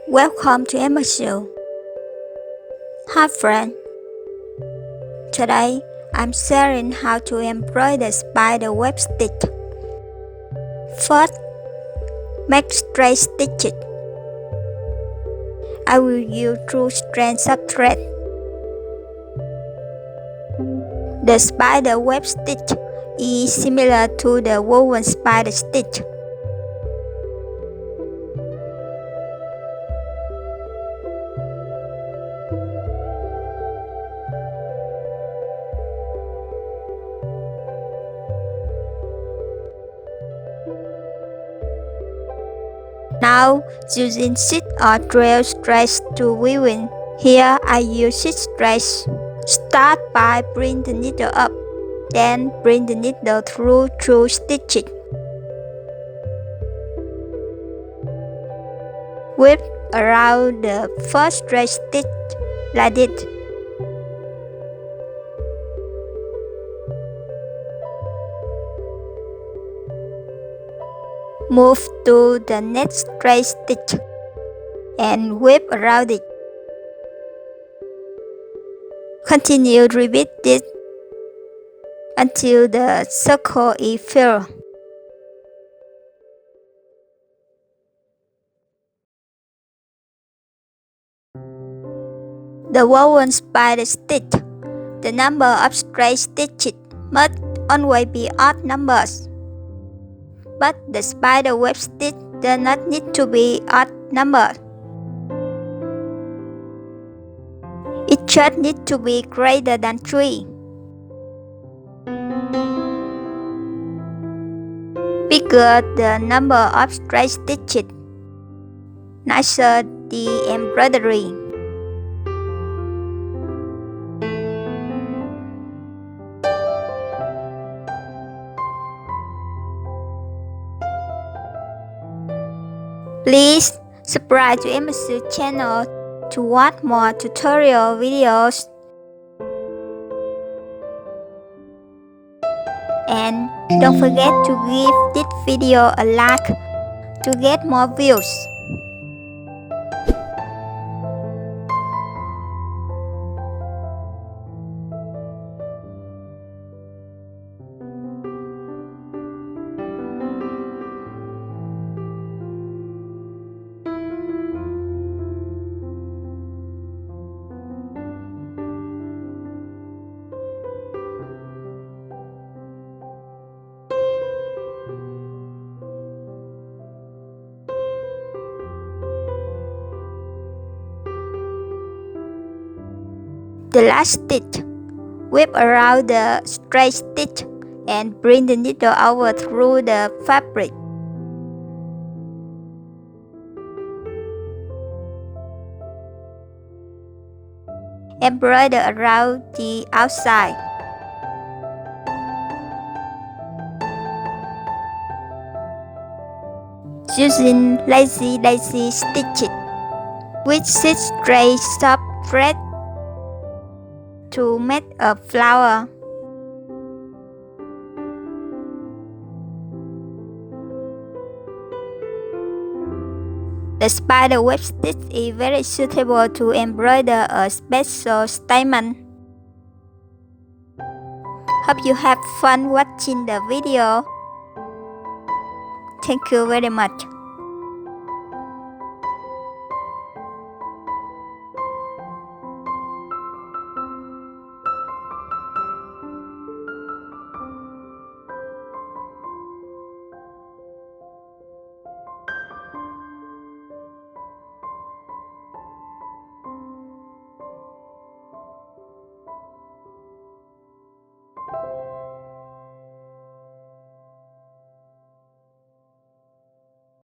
Welcome to Emma Show. Hi friend. Today I'm sharing how to embroider spider web stitch. First, make straight stitches. I will use 2 strands of thread. The spider web stitch is similar to the woven spider stitch. Now, using 6 or 12 strands to weaving. Here I use 6 strands. Start by bring the needle up, then bring the needle through 2 stitches. Weave around the first straight stitch like this. Move to the next straight stitch and weave around it. Continue to repeat this until the circle is filled. The woven spider stitch. The number of straight stitches must always be odd numbers, but the spider web stitch does not need to be odd numbers. It just needs to be greater than 3. Bigger the number of straight stitches, nicer the embroidery. Please subscribe to Emma Show channel to watch more tutorial videos. And don't forget to give this video a like to get more views. The last stitch, weave around the straight stitch and bring the needle over through the fabric. Embroider around the outside. Using lazy stitches with 6 strands of thread to make a flower. The spider web stitch is very suitable to embroider a special statement. Hope you have fun watching the video. Thank you very much.